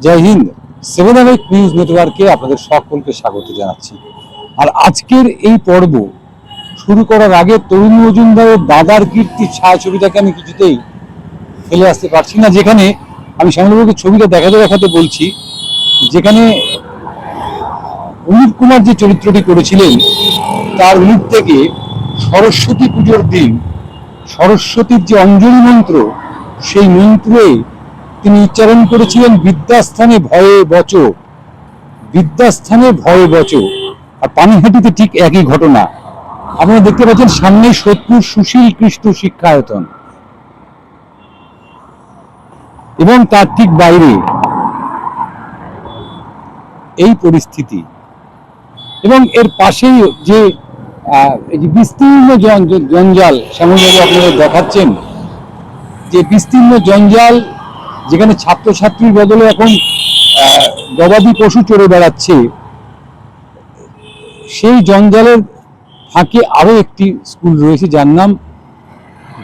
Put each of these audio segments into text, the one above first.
জয় Hind. 7 hour news নেটওয়ার্কে আপনাদের সকলকে স্বাগত জানাচ্ছি। আর আজকের এই পর্ব শুরু করার আগে তরুণ মজুমদারের দাদার কীর্তি ছায়াছবিটাকে আমি কিছুতেই ফেলে আসতে পারছি না, যেখানে আমি শ্যামলবাবুকে ছবিটা দেখাতে দেখাতে বলছি, যেখানে অনুপ কুমার যে চরিত্রটি করেছিলেন তার মুখ থেকে সরস্বতী পুজোর দিন সরস্বতীর যে অঞ্জলি মন্ত্র, সেই মন্ত্রে তিনি উচ্চারণ করেছিলেন বিদ্যাস্থানে ভয়ে বচ, বিদ্যাস্থানে ভয়ে বচ। আর পানিহাটিতে ঠিক একই ঘটনা আপনারা দেখতে পাচ্ছেন, সামনে সোদপুর সুশীল কৃষ্ণ শিক্ষায়তন এবং তার ঠিক বাইরে এই পরিস্থিতি, এবং এর পাশেই যে বিস্তীর্ণ জঞ্জাল শ্যামলবাবু আপনারা দেখাচ্ছেন, যে বিস্তীর্ণ জঞ্জাল, যেখানে ছাত্রছাত্রীর বদলে এখন গবাদি পশু চড়ে বেড়াচ্ছে। সেই জঞ্জালের ফাঁকে আরো একটি স্কুল রয়েছে যার নাম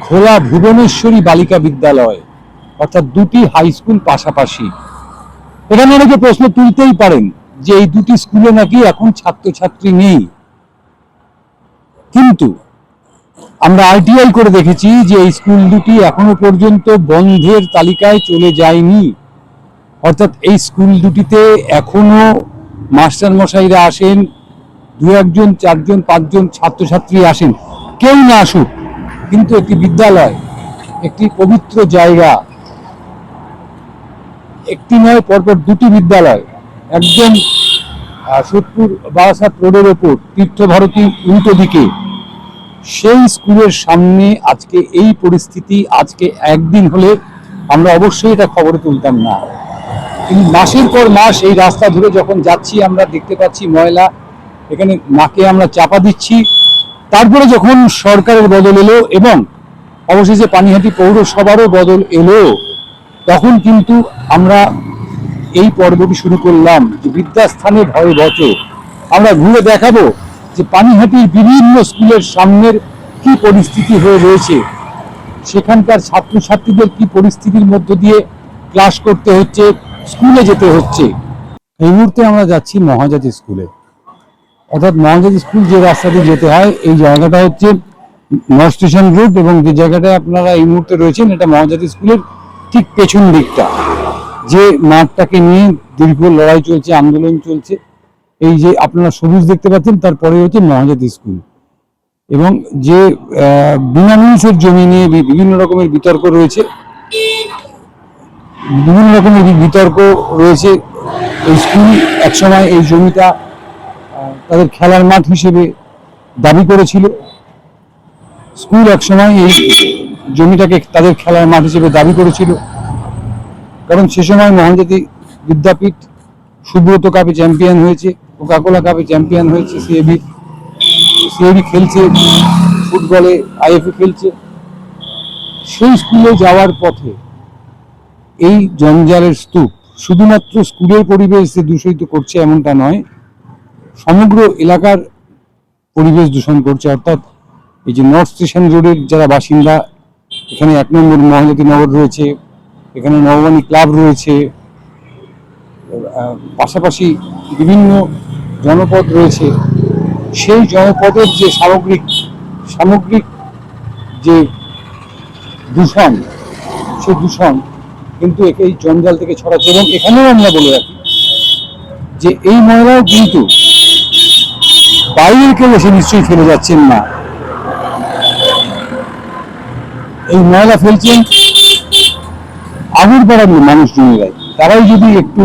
ঘোলা ভুবনেশ্বরী বালিকা বিদ্যালয়, অর্থাৎ দুটি হাই স্কুল পাশাপাশি। এখানে অনেকে প্রশ্ন তুলতেই পারেন যে এই দুটি স্কুলে নাকি এখন ছাত্রছাত্রী নেই, কিন্তু আমরা আরটিআই করে দেখেছি যে এই স্কুল দুটি এখনো পর্যন্ত বন্ধের তালিকায় চলে যায়নি। অর্থাৎ এই স্কুল দুটিতে এখনো মাস্টার মশাইরা আসেন, দু একজন, চারজন, পাঁচজন ছাত্রছাত্রী আসেন, কেউ না আসুক, কিন্তু একটি বিদ্যালয়, একটি পবিত্র জায়গা, একটি নয় পরপর দুটি বিদ্যালয়, একদম সোদপুর বারাসাত রোডের ওপর তীর্থভারতী উল্টো দিকে, সেই স্কুলের সামনে আজকে এই পরিস্থিতি। আজকে একদিন হলে আমরা অবশ্যই এটা খবরে তুলতাম না, কিন্তু মাসের পর মাস এই রাস্তা ধরে যখন যাচ্ছি আমরা দেখতে পাচ্ছি ময়লা, এখানে নাকে আমরা চাপা দিচ্ছি। তারপরে যখন সরকারের বদল এলো এবং অবশেষে পানিহাটি পৌরসভারও বদল এলো, তখন কিন্তু আমরা এই পর্বটি শুরু করলাম যে বিদ্যাস্থানে ভয়ে বচ। আমরা ঘুরে দেখাবো যে পানিহাটির বিভিন্ন স্কুলের সামনের কি পরিস্থিতি হয়ে রয়েছে, সেখানকার ছাত্রছাত্রীদের কি পরিস্থিতির মধ্য দিয়ে ক্লাস করতে হচ্ছে, স্কুলে যেতে হচ্ছে। এই মুহূর্তে আমরা যাচ্ছি মহাজাতি স্কুলে, অর্থাৎ মহাজাতি স্কুল যে রাস্তা দিয়ে যেতে হয়, এই জায়গাটা হচ্ছে নর্থ স্টেশন রোড, এবং যে জায়গাটায় আপনারা এই মুহূর্তে রয়েছেন এটা মহাজাতি স্কুলের ঠিক পেছন দিকটা, যে মাঠটাকে নিয়ে দীর্ঘ লড়াই চলছে, আন্দোলন চলছে। এই যে আপনারা সবুজ দেখতে পাচ্ছেন, তারপরে হচ্ছে মহাজাতি স্কুল, এবং যে বিনামূল্যের জমি নিয়ে বিভিন্ন রকমের বিতর্ক রয়েছে, এই স্কুল একসময় এই জমিটা তাদের খেলার মাঠ হিসেবে দাবি করেছিল, স্কুল একসময় এই জমিটাকে তাদের খেলার মাঠ হিসেবে দাবি করেছিল, কারণ সে সময় মহাজাতি বিদ্যাপীঠ সুব্রত কাপে চ্যাম্পিয়ন হয়েছে, কোকাকোলা কাপে চ্যাম্পিয়ন হয়েছে, সিএবি খেলছে ফুটবলে, আইএফএ খেলছে। সেই স্কুলে যাওয়ার পথে এই জঞ্জালের স্তূপ শুধুমাত্র স্কুলের পরিবেশ যে দূষিত করছে এমনটা নয়, সমগ্র এলাকার পরিবেশ দূষণ করছে। অর্থাৎ এই যে নর্থ স্টেশন রোডের যারা বাসিন্দা, এখানে 1 নম্বর মহাজাতি নগর রয়েছে, এখানে নববাণী ক্লাব রয়েছে, পাশাপাশি বিভিন্ন জনপদ রয়েছে, সেই জনপদের যে সামগ্রিক যে দূষণ, সেই দূষণ কিন্তু এই জঞ্জাল থেকে ছড়াচ্ছে। এবং এখানেও আমরা বলে রাখি যে এই ময়লাও কিন্তু বাইরের কেউ এসে নিশ্চয়ই ফেলে যাচ্ছেন না, এই ময়লা ফেলছেন আগরপাড়ার মানুষজনেরাই। তারাই যদি একটু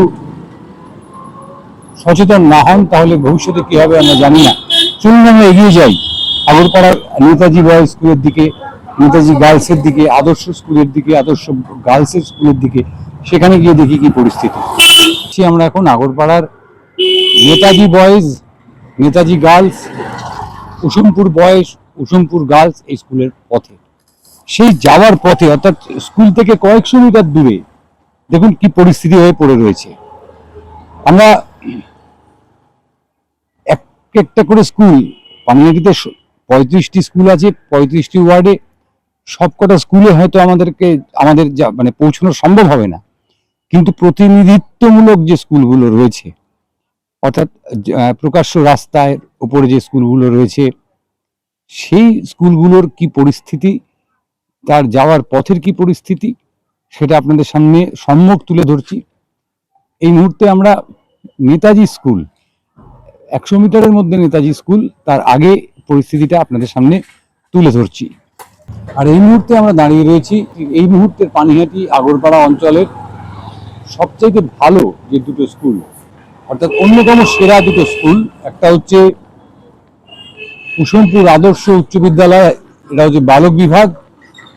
সচেতন না হন তাহলে ভবিষ্যতে কি হবে আমরা জানি না। চলুন আমরা এগিয়ে যাই আগরপাড়ার নেতাজি বয়েজ স্কুলের দিকে, নেতাজি গার্লসের দিকে, আদর্শ স্কুলের দিকে, আদর্শ গার্লসের স্কুলের দিকে, সেখানে গিয়ে দেখি কি পরিস্থিতি। আমরা এখন আগরপাড়ার Netaji boys, Netaji girls, Kusumpur boys, Kusumpur girls এই স্কুলের পথে, সেই যাওয়ার পথে অর্থাৎ স্কুল থেকে কয়েকশো মিটার দূরে দেখুন কি পরিস্থিতি হয়ে পড়ে রয়েছে। আমরা একটা করে স্কুল, পানিহাটিতে 35টি স্কুল আছে, 35টি ওয়ার্ডে, সবকটা স্কুলে হয়তো আমাদের মানে পৌঁছানো সম্ভব হবে না, কিন্তু প্রতিনিধিত্বমূলক যে স্কুলগুলো রয়েছে, অর্থাৎ প্রকাশ্য রাস্তায় উপরে যে স্কুলগুলো রয়েছে, সেই স্কুলগুলোর কি পরিস্থিতি, তার যাওয়ার পথের কি পরিস্থিতি, সেটা আপনাদের সামনে সম্মুখ তুলে ধরছি। এই মুহূর্তে আমরা নেতাজি স্কুল, 100 মিটারের মধ্যে নেতাজি স্কুল, তার আগে পরিস্থিতিটা আপনাদের সামনে তুলে ধরছি। আর এই মুহূর্তে আমরা দাঁড়িয়ে রয়েছি এই মুহূর্তের পানিহাটি আগরপাড়া অঞ্চলের সবচেয়ে ভালো যে দুটো স্কুল, অর্থাৎ অন্যতম সেরা দুটো স্কুল। একটা হচ্ছে কুসুমপুর আদর্শ উচ্চ বিদ্যালয়, এটা হচ্ছে বালক বিভাগ,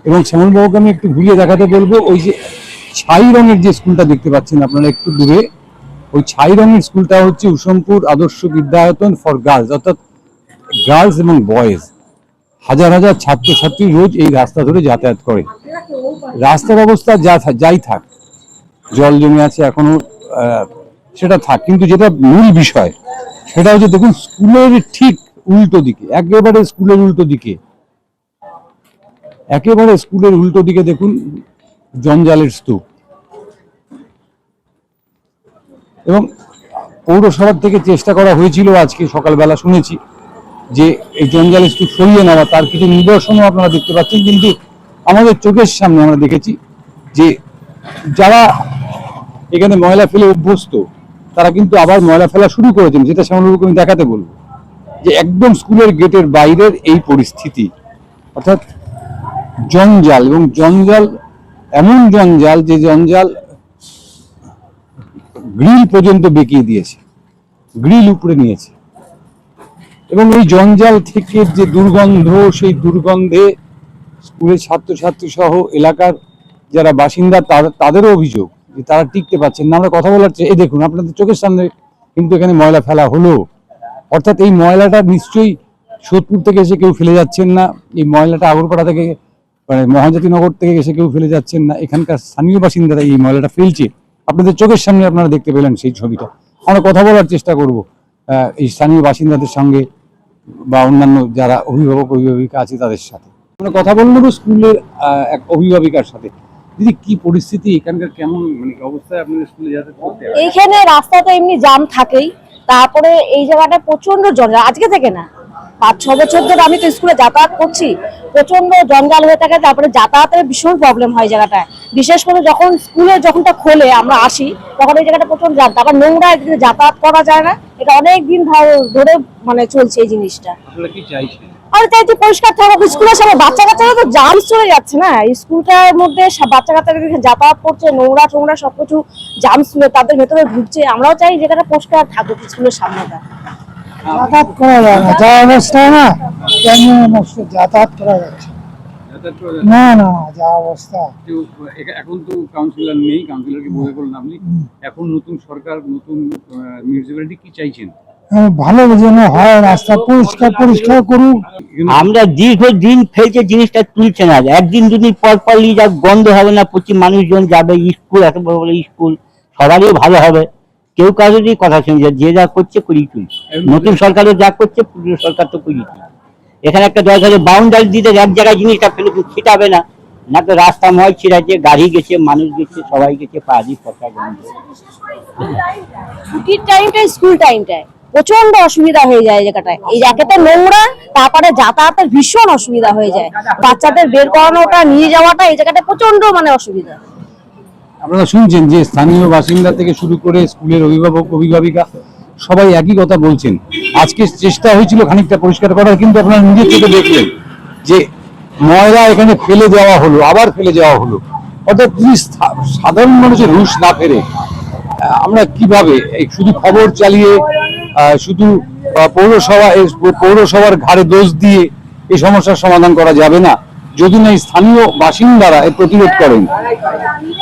এবং শ্যামলবাবুকে আমি একটু ঘুরিয়ে দেখাতে বলবো, ওই যে ছাই রঙের যে স্কুলটা দেখতে পাচ্ছেন আপনারা একটু দূরে, ওই ছাই রঙের স্কুলটা হচ্ছে কুসুমপুর আদর্শ বিদ্যায়তন ফর গার্লস, অর্থাৎ গার্লস এবং বয়েজ। হাজার হাজার ছাত্রছাত্রী রোজ এই রাস্তা ধরে যাতায়াত করে। রাস্তার অবস্থা যাই থাক, জল জমে আছে এখনো, সেটা থাক, কিন্তু যেটা মূল বিষয় সেটা হচ্ছে দেখুন স্কুলের ঠিক উল্টো দিকে, একেবারে স্কুলের উল্টো দিকে, একেবারে স্কুলের উল্টো দিকে দেখুন জঞ্জালের স্তূপ। এবং পৌরসভার থেকে চেষ্টা করা হয়েছিল, আজকে সকালবেলা শুনেছি যে এই জঞ্জালের স্তূপ সরিয়ে নেওয়া, তার কিছু নিদর্শনও আপনারা দেখতে পাচ্ছেন, কিন্তু আমাদের চোখের সামনে আমরা দেখেছি যে যারা এখানে ময়লা ফেলে অভ্যস্ত, তারা কিন্তু আবার ময়লা ফেলা শুরু করেছেন, যেটা শ্যামলবাবুকে আমি দেখাতে বলবো, যে একদম স্কুলের গেটের বাইরের এই পরিস্থিতি, অর্থাৎ জঞ্জাল, এবং জঞ্জাল এমন জঞ্জাল যে জঞ্জাল গ্রিল পর্যন্ত বেঁকিয়ে দিয়েছে, গ্রিল উপরে নিয়েছে। এবং এই জঞ্জাল থেকে যে দুর্গন্ধ, সেই দুর্গন্ধে স্কুলের ছাত্রছাত্রী সহ এলাকার যারা বাসিন্দা তাদেরও অভিযোগ যে তারা টিকতে পারছেন না। আমরা কথা বলার এই দেখুন আপনাদের চোখের সামনে কিন্তু এখানে ময়লা ফেলা হলো, অর্থাৎ এই ময়লাটা নিশ্চয়ই সোদপুর থেকে এসে কেউ ফেলে যাচ্ছেন না, এই ময়লাটা আগরপাড়া থেকে মানে মহাজাতিনগর থেকে এসে কেউ ফেলে যাচ্ছেন না, এখানকার স্থানীয় বাসিন্দারা এই ময়লাটা ফেলছে। আপনাদের চোখের সামনে আপনারা দেখতে পেলেন সেই ছবিটা। আমরা কথা বলার চেষ্টা করব এই স্থানীয় বাসিন্দাদের সঙ্গে বা অন্যান্য যারা অভিভাবক অভিভাবিকা আছে তাদের সাথে। আমরা কথা বলবো স্কুলের এক অভিভাবিকার সাথে। দিদি, কি পরিস্থিতি এখানকার, কেমন মানে অবস্থায় আপনাদের স্কুলে যাতায়াত করতে হয়? এইখানে রাস্তা তো এমনি জাম থাকেই, তারপরে এই জায়গাটা প্রচন্ড জঞ্জাল, আজকে থেকে না 5-6 বছর ধরে আমি তো স্কুলে যাতায়াত করছি, প্রচন্ড জঞ্জাল হয়ে থাকে। তারপরে যাতায়াতের ভীষণ প্রবলেম হয় জায়গাটায়, বিশেষ করে যখন স্কুলে যখনটা খোলে আমরা আসি তখন এই জায়গাটা প্রচন্ড জাম, তারপর নোংরা, যাতায়াত করা যায় না। এটা অনেক দিন ধরে মানে চলছে এই জিনিসটা। আসলে কি চাইছেন? আর চাইছি পরিষ্কার থাকুক স্কুলের সামনে, বাচ্চা কাচ্চারা তো জাম চলে যাচ্ছে না স্কুলটার মধ্যে, বাচ্চা কাচ্চারা যাতায়াত করছে, নোংরা টোংরা সবকিছু জাম তাদের ভেতরে ঢুকছে। আমরাও চাই যেখানে পরিষ্কার থাকুক স্কুলের সামনেটা। যাতায়াত করা যায় না, যা অবস্থা না যাতায়াত করা যাচ্ছে না, না যা অবস্থা। এখন তো কাউন্সিলর নেই, কাউন্সিলরকে বলে করলেন আপনি, এখন নতুন সরকার, নতুন মিউনিসিপ্যালিটি কি চাইছেন? ভালো যেন হয়, রাস্তা পরিষ্কার করুক। আমরা দীর্ঘদিন ফেলছে, জিনিসটা তুলছে না। একদিন দুদিন পর পর যা গন্ধ হবে না, প্রচুর মানুষজন যাবে, স্কুল এত বড় বড় স্কুল, সবারই ভালো হবে, কেউ কারোরই কথা শুনছে, যে যা করছে করিয়ে তুলছে। নতুন সরকারও যা করছে পুরো সরকার তো করিয়ে তুলছে। এখানে একটা দরকার বাউন্ডারি দিতে এক জায়গায় জিনিসটা ফেলে ছিটাবে না, না তো রাস্তা ময় ছিটাচ্ছে, গাড়ি গেছে, মানুষ গেছে, সবাই গেছে, পা দিয়ে পচা গন্ধ। ছুটির টাইমটাই স্কুল টাইমটায় প্রচন্ড অসুবিধা হয়ে যায় জায়গাটায়, এই জায়গাটা নোংরা, তারপরে যাতায়াতের ভীষণ অসুবিধা হয়ে যায়, বাচ্চাদের বের করানোটা নিয়ে যাওয়াটা এই জায়গাটা প্রচন্ড মানে অসুবিধা। আপনারা শুনছেন যে স্থানীয় বাসিন্দা থেকে শুরু করে স্কুলের অভিভাবক অভিভাবিকা সবাই একই কথা বলছেন। আজকে চেষ্টা হয়েছিল খানিকটা পরিষ্কার করার, কিন্তু আপনারা নিজের চোখে দেখলেন যে ময়লা এখানে ফেলে দেওয়া হলো, আবার ফেলে দেওয়া হলো। অর্থাৎ সাধারণ মানুষের হুঁশ না ফেরে আমরা কিভাবে শুধু খবর চালিয়ে, শুধু পৌরসভার ঘাড়ে দোষ দিয়ে এই সমস্যার সমাধান করা যাবে না, যদি না স্থানীয় বাসিন্দারা এর প্রতিরোধ করেন।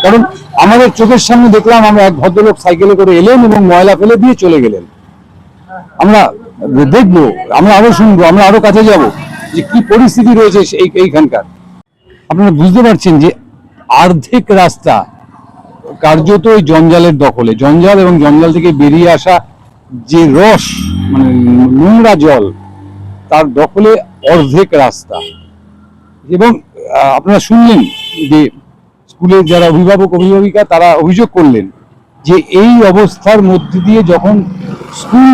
কারণ আমাদের চোখের সামনে দেখলাম, আমরা এক ভদ্রলোক সাইকেলে করে এলেন এবং ময়লা ফেলে দিয়ে চলে গেলেন। আমরা দেখবো, আমরা আরো শুনবো, আমরা আরো কাছে যাব যে কি পরিস্থিতি রয়েছে এইখানকার। আপনারা বুঝতে পারছেন যে অর্ধেক রাস্তা কার্যত ওই জঞ্জালের দখলে, জঞ্জাল এবং জঞ্জাল থেকে বেরিয়ে আসা যে রস, মানে নোংরা জল, তার দখলে অর্ধেক রাস্তা। এবং আপনারা শুনলেন যে স্কুলের যারা অভিভাবক অভিভাবিকা তারা অভিযোগ করলেন যে এই অবস্থার মধ্যে দিয়ে যখন স্কুল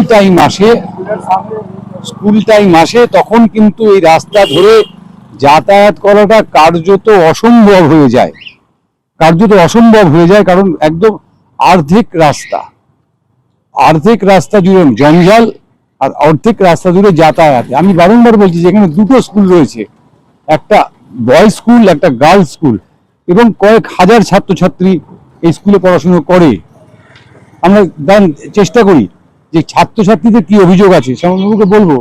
টাইম আসে তখন কিন্তু এই রাস্তা ধরে যাতায়াত করাটা কার্যত অসম্ভব হয়ে যায়। কারণ একদম অর্ধেক রাস্তা জুড়ে জঞ্জাল আর অর্ধেক রাস্তা জুড়ে যাতায়াত। আমি বারংবার বলছি যেখানে দুটো স্কুল রয়েছে, একটা বয়েজ স্কুল একটা গার্লস স্কুল, এবং কয়েক হাজার ছাত্রছাত্রী এই স্কুলে পড়াশোনা করে। আমরা চেষ্টা করি যে ছাত্রছাত্রীদের কি অভিযোগ আছে শ্যামলবাবুকে বলবো।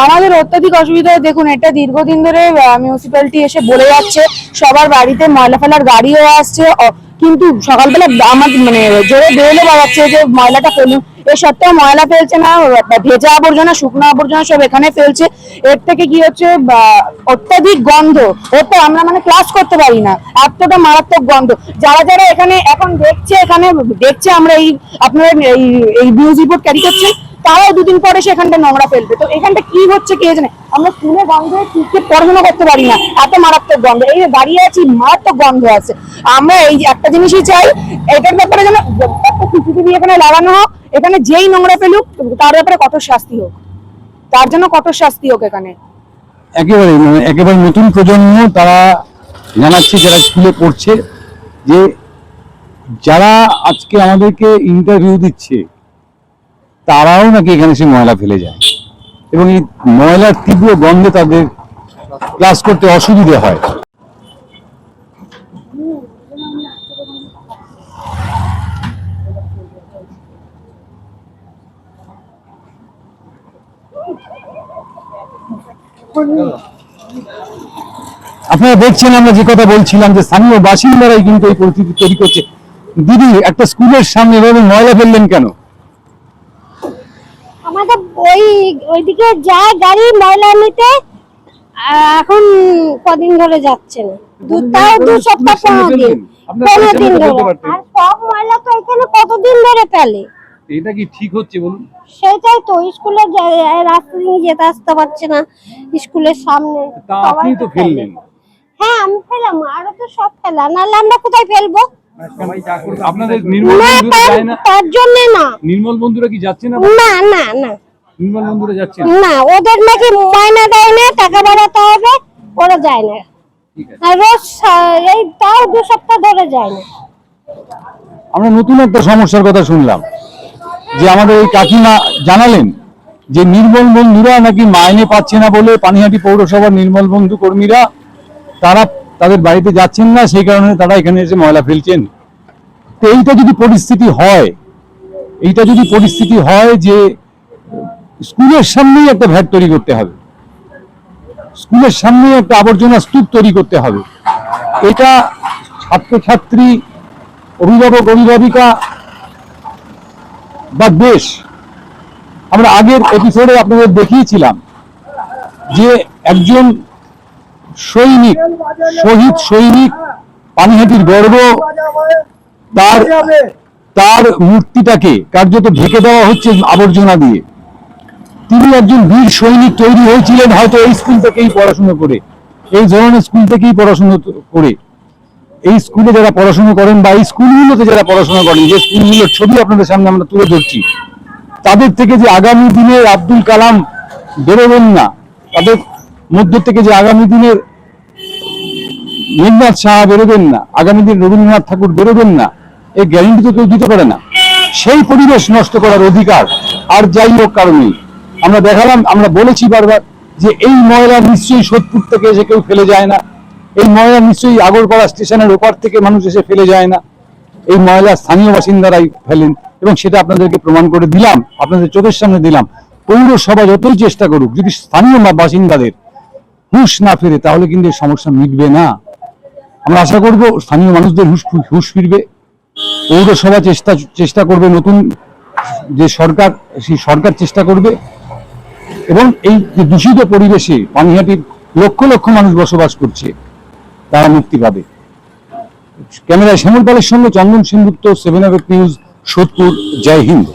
আমাদের অত্যাধিক অসুবিধা হয়। দেখুন, এটা দীর্ঘদিন ধরে মিউনিসিপ্যালিটি এসে বলে যাচ্ছে, সবার বাড়িতে ময়লা ফেলার গাড়িও আসছে, কিন্তু সকালবেলা আমার মানে জোরে বেরোলে বাজাচ্ছে যে ময়লাটা ফেলুন, এ সত্ত্বেও ময়লা ফেলছে না। ভেজা আবর্জনা শুকনো আবর্জনা সব এখানে ফেলছে। এর থেকে কি হচ্ছে, অত্যাধিক গন্ধ, আমরা মানে ক্লাস করতে পারি না, এতটা মারাত্মক গন্ধ। যারা যারা এখানে এখন দেখছে আমরা এই আপনারা এই নিউজ রিপোর্ট ক্যারি করছেন, তারাও দুদিন পরে সেখানটা নোংরা ফেলবে। তো এখানটা কি হচ্ছে কে জানে। আমরা স্কুলে গন্ধে পড়াশোনা করতে পারি না, এত মারাত্মক গন্ধ। এই দাঁড়িয়ে আছি, মারাত্মক গন্ধ আছে। আমরা এই একটা জিনিসই চাই, এটার ব্যাপারে যেন একটা সিসিটিভি এখানে লাগানো হোক, এখানে যেই নোংরা ফেলুক তার ব্যাপারে কঠোর শাস্তি হোক, তার জন্য কঠোর শাস্তি হোক। এখানে একেবারে নতুন প্রজন্ম তারা জানাচ্ছে, যারা স্কুলে পড়ছে, যে যারা আজকে আমাদেরকে ইন্টারভিউ দিচ্ছে তারাও নাকি এখানে সে ময়লা ফেলে যায়, এবং এই ময়লার তীব্র গন্ধে তাদের ক্লাস করতে অসুবিধে হয়। আপনারা দেখছেন আমরা যে কথা বলছিলাম, যে স্থানীয় বাসিন্দারাই কিন্তু এই পরিস্থিতি তৈরি করছে। দিদি, একটা স্কুলের সামনে এভাবে ময়লা ফেললেন কেন? আমাদের ওইদিকে যায় গাড়ি ময়লা নিতে, এখন কদিন ধরে যাচ্ছে না, দু সপ্তাহ 15 দিন ধরে। আর সব ময়লা তো এখানে কতদিন ধরে ফেলে, এটা কি ঠিক হচ্ছে বলুন? সেটাই তো, স্কুলে রাস্তা দিয়ে যেতে আসতে পারছে না, স্কুলের সামনে আপনি তো ফেললেন। হ্যাঁ, আমি ফেলাম, আরো তো সব ফেলা, নাহলে আমরা কোথায় ফেলবো? আপনাদের নির্মল বন্ধুরা যায় না? তার জন্য না। নির্মল বন্ধুরা কি যাচ্ছে না? না না না, নির্মল বন্ধুরা যাচ্ছে না, ওদের নাকি মাইনা দেয় না, টাকা বাড়াতে হবে, ওরা যায় না। আর রোজ এই তাও 2 সপ্তাহ ধরে যায় না। আমরা নতুন একটা সমস্যার কথা শুনলাম, যে আমাদের এই কাকিমা জানালেন যে নির্মল বন্ধুরা নাকি মাইনে পাচ্ছে না বলে পানিহাটি পৌরসভার নির্মল বন্ধু কর্মীরা তারা তাদের বাড়িতে যাচ্ছেন না, সেই কারণে তারা এখানে এসে ময়লা ফেলছেন। তো এইটা যদি পরিস্থিতি হয় যে স্কুলের সামনেই একটা ভ্যাট তৈরি করতে হবে, স্কুলের সামনেই একটা আবর্জনা স্তূপ তৈরি করতে হবে, এটা ছাত্রছাত্রী অভিভাবক অভিভাবিকা বা দেশ। আমরা আগের এপিসোডে আপনাদের দেখিয়েছিলাম যে একজন শহীদ সৈনিক, পানিহাটির গর্ব, তার মূর্তিটাকে কার্যত ঢেকে দেওয়া হচ্ছে আবর্জনা দিয়ে। তিনি একজন বীর সৈনিক তৈরি হয়েছিলেন হয়তো এই স্কুল থেকেই পড়াশোনা করে, এই ধরনের স্কুল থেকেই পড়াশোনা করে। এই স্কুলে যারা পড়াশোনা করেন বা এই স্কুলগুলোতে যারা পড়াশোনা করেন, যে স্কুলগুলোর ছবি আপনাদের সামনে আমরা তুলে ধরছি, তাদের থেকে যে আগামী দিনের আব্দুল কালাম বেরোবেন না, তাদের মধ্য থেকে যে আগামী দিনের মেঘনাথ সাহা বেরোবেন না, আগামী দিন রবীন্দ্রনাথ ঠাকুর বেরোবেন না, এই গ্যারেন্টি তো কেউ দিতে পারে না। সেই পরিবেশ নষ্ট করার অধিকার আর যাই হোক কারণেই আমরা দেখালাম, আমরা বলেছি বারবার যে এই ময়লা নিশ্চয়ই সোদপুর থেকে এসে কেউ ফেলে যায় না, এই ময়লা নিশ্চয়ই আগরপাড়া স্টেশনের ওপার থেকে মানুষ এসে ফেলে যায় না, এই ময়লা স্থানীয় বাসিন্দারাই ফেলেন, এবং সেটা আপনাদেরকে প্রমাণ করে দিলাম, আপনাদের চোখের সামনে দিলাম। পৌরসভা যতই চেষ্টা করুক, যদি স্থানীয় বাসিন্দাদের হুঁশ না ফিরে তাহলে কিন্তু এই সমস্যা মিটবে না। আমরা আশা করব স্থানীয় মানুষদের হুঁশ ফিরবে, পৌরসভা চেষ্টা করবে, নতুন যে সরকার সেই সরকার চেষ্টা করবে, এবং এই যে দূষিত পরিবেশে পানিহাটির লক্ষ লক্ষ মানুষ বসবাস করছে তারা মুক্তি পাবে। ক্যামেরায় শ্যামল পালের সঙ্গে চন্দন সেনগুপ্ত, 7 নিউজ, সোদপুর। জয় হিন্দ।